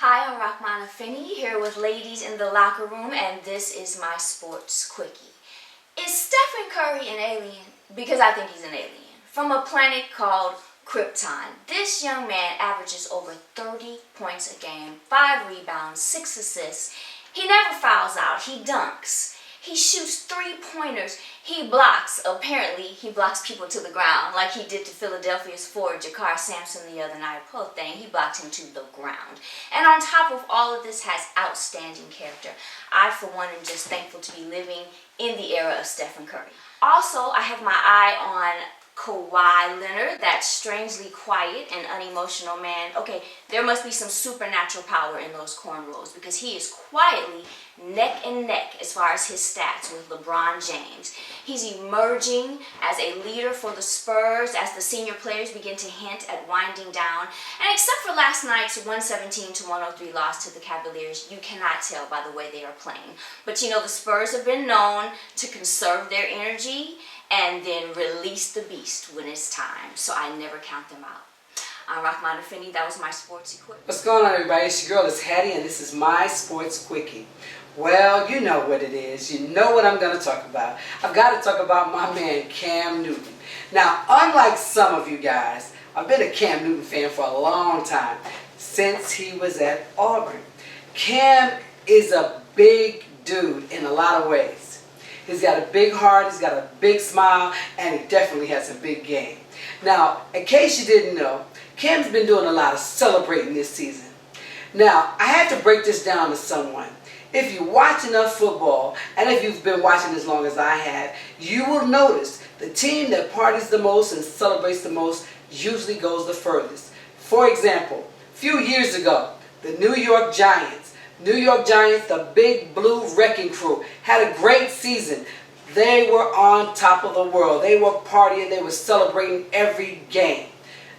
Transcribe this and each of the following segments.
Hi, I'm Rahmana Finney here with ladies in the locker room, and this is my sports quickie. Is Stephen Curry an alien? Because I think he's an alien. From a planet called Krypton. This young man averages over 30 points a game, 5 rebounds, 6 assists. He never fouls out. He dunks. He shoots 3-pointers. He blocks. Apparently, he blocks people to the ground like he did to Philadelphia's forward Jakar Sampson the other night. Poor thing, he blocked him to the ground. And on top of all of this, has outstanding character. I, for one, am just thankful to be living in the era of Stephen Curry. Also, I have my eye on Kawhi Leonard, that strangely quiet and unemotional man. Okay, there must be some supernatural power in those cornrows because he is quietly neck and neck as far as his stats with LeBron James. He's emerging as a leader for the Spurs as the senior players begin to hint at winding down. And except for last night's 117-103 loss to the Cavaliers, you cannot tell by the way they are playing. But you know, the Spurs have been known to conserve their energy and then release the beast when it's time. So I never count them out. I'm Rahmana Finney. That was my sports quickie. What's going on, everybody? It's your girl, it's Hattie, and this is my sports quickie. Well, you know what it is. You know what I'm going to talk about. I've got to talk about my man, Cam Newton. Now, unlike some of you guys, I've been a Cam Newton fan for a long time, since he was at Auburn. Cam is a big dude in a lot of ways. He's got a big heart, he's got a big smile, and he definitely has a big game. Now, in case you didn't know, Cam's been doing a lot of celebrating this season. Now, I had to break this down to someone. If you watch enough football, and if you've been watching as long as I have, you will notice the team that parties the most and celebrates the most usually goes the furthest. For example, a few years ago, the New York Giants, the big blue wrecking crew, had a great season. They were on top of the world. They were partying. They were celebrating every game.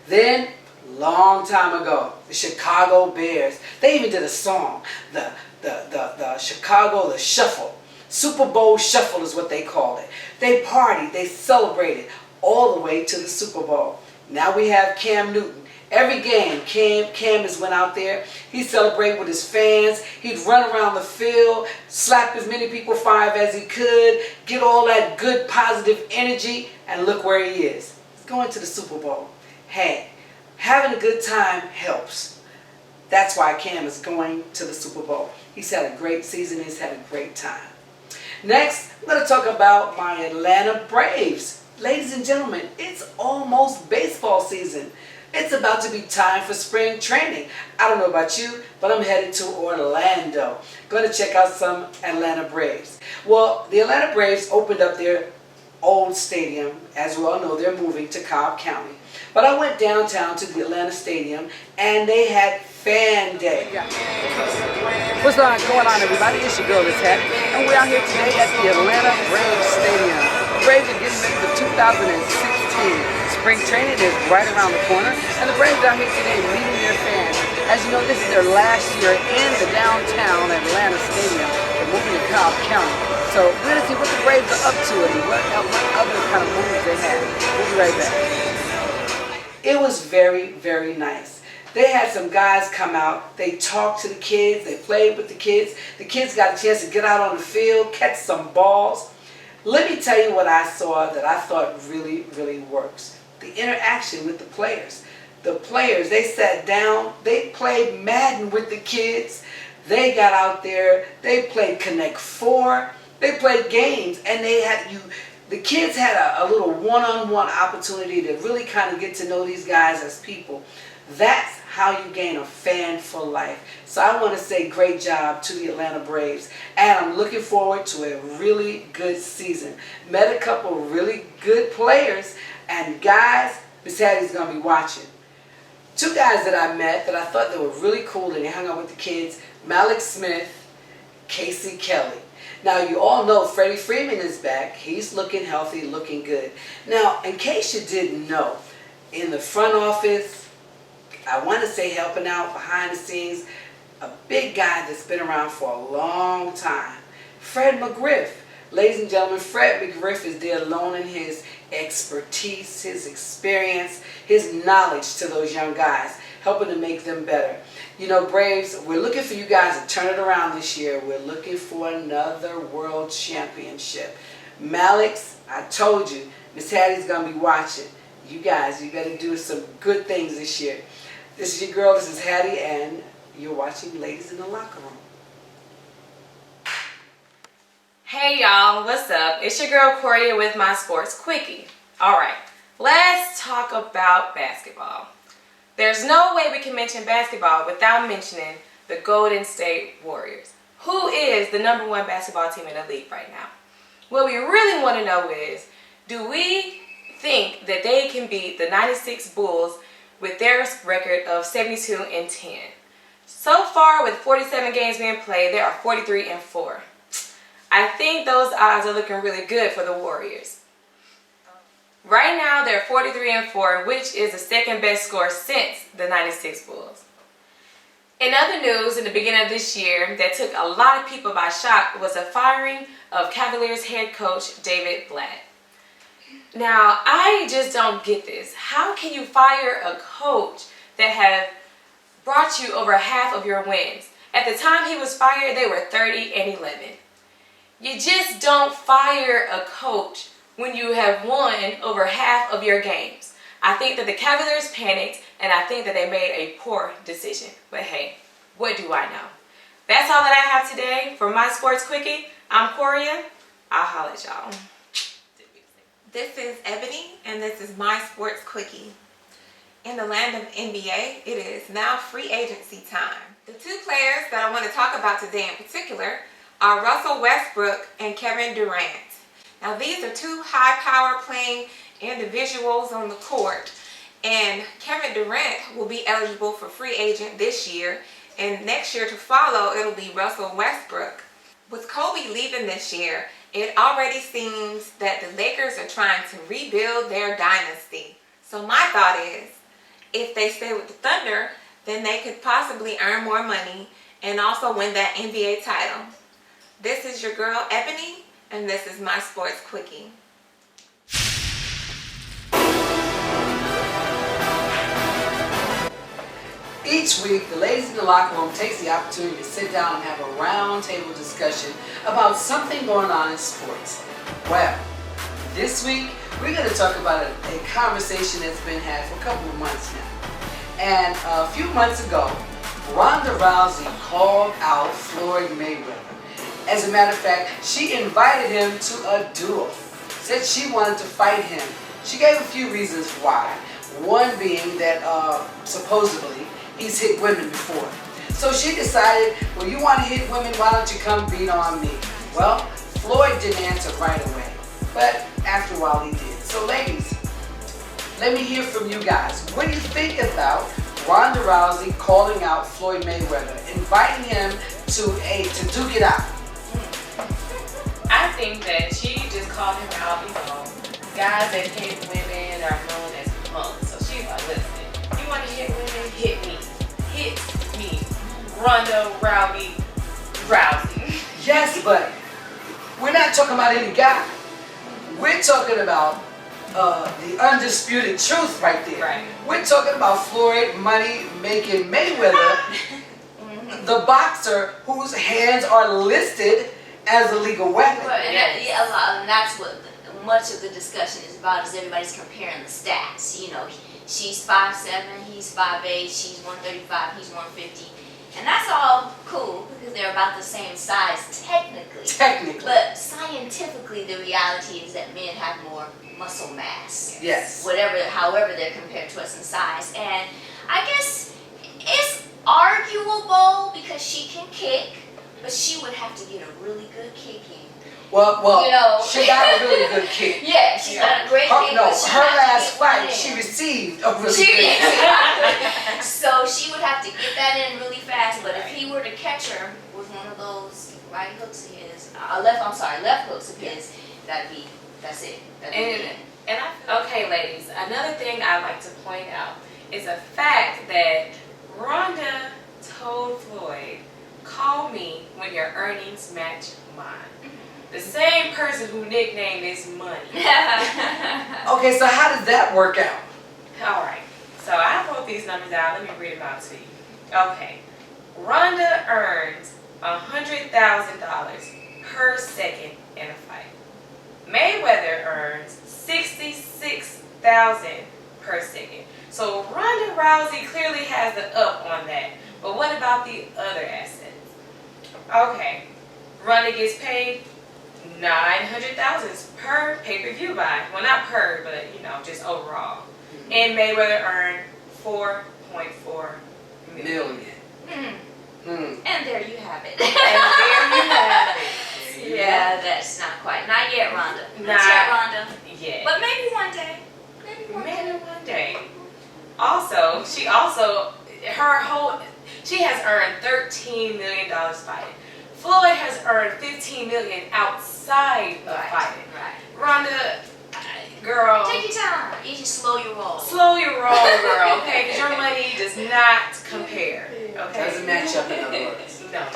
Then, long time ago, the Chicago Bears, they even did a song, the Chicago, the Shuffle. Super Bowl Shuffle is what they called it. They partied, they celebrated all the way to the Super Bowl. Now we have Cam Newton. Every game, Cam has went out there. He celebrated with his fans. He'd run around the field, slap as many people 5 as he could, get all that good positive energy, and look where he is. He's going to the Super Bowl. Hey, having a good time helps. That's why Cam is going to the Super Bowl. He's had a great season. He's had a great time. Next, I'm going to talk about my Atlanta Braves. Ladies and gentlemen, it's almost baseball season. It's about to be time for spring training. I don't know about you, but I'm headed to Orlando. Going to check out some Atlanta Braves. Well, the Atlanta Braves opened up their old stadium. As we all know, they're moving to Cobb County. But I went downtown to the Atlanta Stadium, and they had Fan Day. What's going on, everybody? It's your girl, it's Hattie, and we're out here today at the Atlanta Braves Stadium. The Braves are getting ready for 2016. Spring training is right around the corner, and the Braves are out here today meeting their fans. As you know, this is their last year in the downtown Atlanta Stadium. They're moving to Cobb County. So we're going to see what the Braves are up to and what other kind of moves they have. We'll be right back. It was very, very nice. They had some guys come out. They talked to the kids. They played with the kids. The kids got a chance to get out on the field, catch some balls. Let me tell you what I saw that I thought really, really works. The interaction with the players. The players, they sat down, they played Madden with the kids. They got out there, they played Connect 4, they played games, and the kids had a little one-on-one opportunity to really kind of get to know these guys as people. That's how you gain a fan for life. So I want to say great job to the Atlanta Braves, and I'm looking forward to a really good season. Met a couple really good players, and guys, Miss Hattie's going to be watching. 2 guys that I met that I thought they were really cool and they hung out with the kids, Malik Smith, Casey Kelly. Now, you all know Freddie Freeman is back. He's looking healthy, looking good. Now, in case you didn't know, in the front office, I want to say helping out behind the scenes, a big guy that's been around for a long time, Fred McGriff. Ladies and gentlemen, Fred McGriff is there loaning his expertise, his experience, his knowledge to those young guys, helping to make them better. You know, Braves, we're looking for you guys to turn it around this year. We're looking for another world championship. Malix, I told you, Miss Hattie's going to be watching. You guys, you got to do some good things this year. This is your girl, this is Hattie, and you're watching Ladies in the Locker Room. Hey y'all, what's up? It's your girl Coria with my Sports Quickie. Alright, let's talk about basketball. There's no way we can mention basketball without mentioning the Golden State Warriors, who is the #1 basketball team in the league right now. What we really want to know is, do we think that they can beat the 96 Bulls with their record of 72-10? So far, with 47 games being played, they are 43-4. I think those odds are looking really good for the Warriors. Right now, they're 43-4, which is the second best score since the 96 Bulls. In other news, in the beginning of this year, that took a lot of people by shock was the firing of Cavaliers head coach David Blatt. Now, I just don't get this. How can you fire a coach that have brought you over half of your wins? At the time he was fired, they were 30-11. You just don't fire a coach when you have won over half of your games. I think that the Cavaliers panicked, and I think that they made a poor decision. But hey, what do I know? That's all that I have today for my Sports Quickie. I'm Coria. I'll holler at y'all. This is Ebony, and this is my Sports Quickie. In the land of NBA, it is now free agency time. The two players that I want to talk about today in particular are Russell Westbrook and Kevin Durant. Now, these are two high-power playing individuals on the court, and Kevin Durant will be eligible for free agent this year, and next year to follow, it'll be Russell Westbrook. With Kobe leaving this year, it already seems that the Lakers are trying to rebuild their dynasty. So my thought is, if they stay with the Thunder, then they could possibly earn more money and also win that NBA title. This is your girl Ebony, and this is my Sports Quickie. Each week, the Ladies in the Locker Room takes the opportunity to sit down and have a round table discussion about something going on in sports. Well, this week, we're going to talk about a conversation that's been had for a couple of months now. And a few months ago, Ronda Rousey called out Floyd Mayweather. As a matter of fact, she invited him to a duel. Said she wanted to fight him. She gave a few reasons why. One being that supposedly he's hit women before. So she decided, well, you want to hit women, why don't you come beat on me? Well, Floyd didn't answer right away, but after a while he did. So ladies, let me hear from you guys. What do you think about Ronda Rousey calling out Floyd Mayweather, inviting him to duke it out? I think that she just called him out, guys that hit women are known as punks. So she's like, listen, you want to hit women, hit me. Hit me. Ronda Rousey. Yes, but we're not talking about any guy. We're talking about the undisputed truth right there. Right. We're talking about Floyd money-making Mayweather, the boxer whose hands are listed as a legal weapon. Right, and that's what much of the discussion is about, is everybody's comparing the stats. You know, she's 5'7", he's 5'8", she's 135, he's 150. And that's all cool because they're about the same size technically. But scientifically, the reality is that men have more muscle mass. Yes. However they're compared to us in size. And I guess it's arguable because she can kick, but she would have to get a really good kick in. Well, you know, she got a really good kick. Yeah, she's got a great kick. No, but her last fight, she received a really good kick. So she would have to get that in really fast. But if he were to catch her with one of those right hooks of his, left hooks of his, that's it. Okay, ladies, another thing I'd like to point out is the fact that Ronda told Floyd, call me when your earnings match mine. The same person who nicknamed is Money. Okay, so how does that work out? Alright, so I wrote these numbers out. Let me read them out to you. Okay, Ronda earns $100,000 per second in a fight. Mayweather earns $66,000 per second. So Ronda Rousey clearly has the up on that. But what about the other assets? Okay, Ronda gets paid $900,000 per pay-per-view buy. Well, not per, but just overall. And Mayweather earned $4.4 million. And there you have it. And there you have it. Yeah, that's not quite. Not yet, Rhonda. Not yet, Rhonda. Yeah. But maybe one day. Maybe one day. Also, she has earned $13 million fighting. Floyd has earned $15 million outside of fighting. Right. Rhonda, girl, take your time. You just slow your roll. Slow your roll, girl. Okay, because your money does not compare. Okay. Doesn't match up, in other words. No.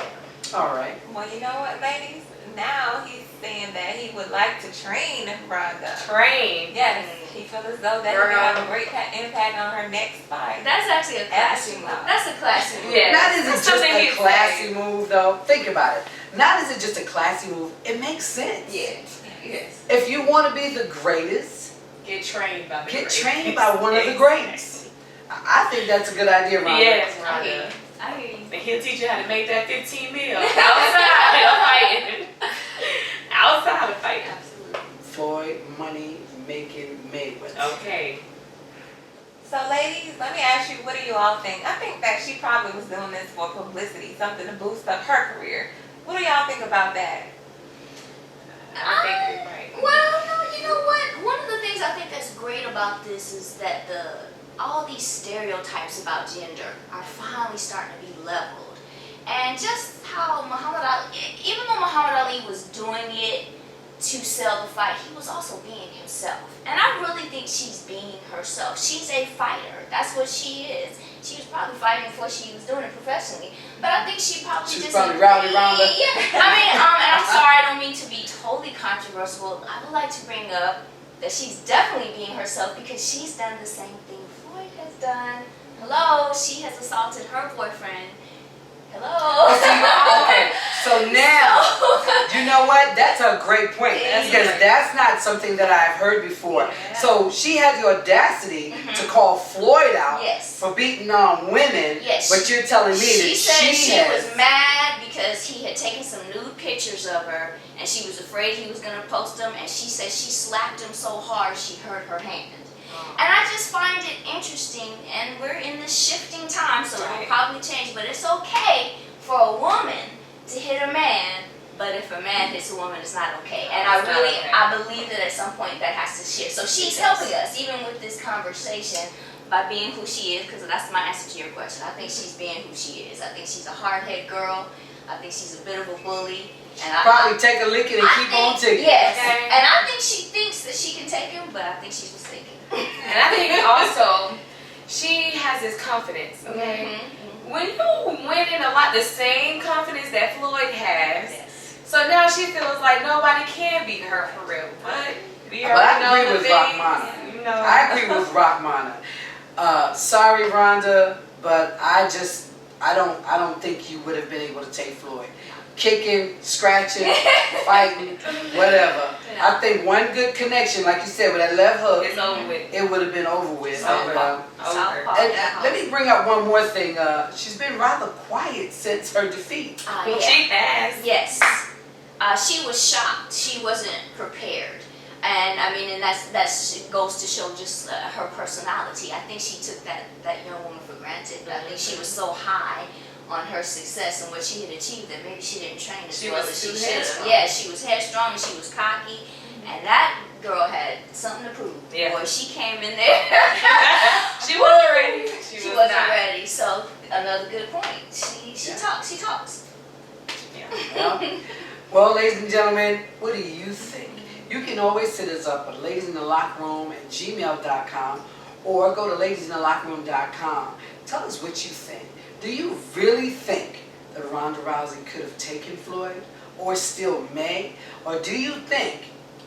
All right. Well, you know what, ladies? Now he's saying that he would like to train Ronda. Train. Yes, he feels as though that would have a great impact on her next fight. That's actually a classy move. That's a classy move. Yeah. Not is it That's just something a he'd classy say. move, though. Think about it. Not is it just a classy move. It makes sense. Yes. If you want to be the greatest, Get trained by the greats. trained by one of the greats. I think that's a good idea, Rhonda. Yes, I hear Rhonda. you. I hear you. And he'll teach you how to make that $15 million outside of fighting. Outside of fighting. Absolutely. Floyd money making Mayweather. Okay. So, ladies, let me ask you, what do you all think? I think that she probably was doing this for publicity, something to boost up her career. What do y'all think about that? I think you're right. Well, no, you know what? One of the things I think that's great about this is that all these stereotypes about gender are finally starting to be leveled. And just how Muhammad Ali, even though Muhammad Ali was doing it to sell the fight, he was also being himself. And I really think she's being herself. She's a fighter. That's what she is. She was probably fighting before she was doing it professionally. But I think she probably She's just... probably rowdy Rhonda. Yeah. I mean, and I'm sorry, I don't mean to be totally controversial. I would like to bring up that she's definitely being herself because she's done the same thing Floyd has done. Hello, she has assaulted her boyfriend. Hello. Okay, so now, you know what? That's a great point. Because that's not something that I've heard before. Yeah. So she has the audacity to call Floyd out Yes. for beating on women, Yes, but you're telling me She that said she has... was mad because he had taken some nude pictures of her and she was afraid he was going to post them, and she said she slapped him so hard she hurt her hand. And I just find it interesting, and we're in this shifting time, so it'll probably change, but it's okay for a woman to hit a man, but if a man hits a woman, it's not okay. And I believe that at some point that has to shift. So she's helping us, even with this conversation, by being who she is, because that's my answer to your question. I think she's being who she is. I think she's a hard-head girl. I think she's a bit of a bully. And Probably take a licking and keep on ticking. Yes, Okay. and I think she thinks that she can take him, but I think she's mistaken. And I think also she has this confidence, okay? When you win in a lot, the same confidence that Floyd has, Yes. so now she feels like nobody can beat her for real. But we But already I know agree the with things, Rahmana. you know. I agree with Rahmana. Sorry, Rhonda, but I don't think you would have been able to take Floyd. Kicking, scratching, fighting, whatever. Yeah. I think one good connection, like you said, with that left hook, It's over with. it would have been over with. Over. Southpaw. And let me bring up one more thing. She's been rather quiet since her defeat. Yeah. She has. Yes. She was shocked. She wasn't prepared. And I mean, and that goes to show just her personality. I think she took that young woman for granted, but I think she was so high on her success and what she had achieved that maybe she didn't train as well as she should have. Yeah, she was headstrong and she was cocky, and that girl had something to prove. Yeah. Boy, she came in there. She wasn't ready. She wasn't ready. So another good point. She talks. She talks. Yeah. Well, ladies and gentlemen, what do you think? You can always hit us up at ladiesinthelockroom@gmail.com or go to ladiesinthelockroom.com. Tell us what you think. Do you really think that Ronda Rousey could have taken Floyd or still may? Or do you think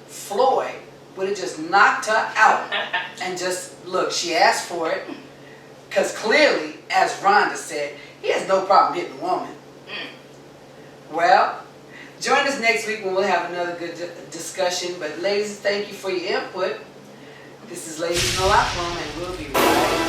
Floyd would have just knocked her out and just, look, she asked for it, Because clearly, as Rhonda said, he has no problem hitting a woman. Well, join us next week when we'll have another good discussion. But ladies, thank you for your input. This is Ladies in the Locker Room, and we'll be right back.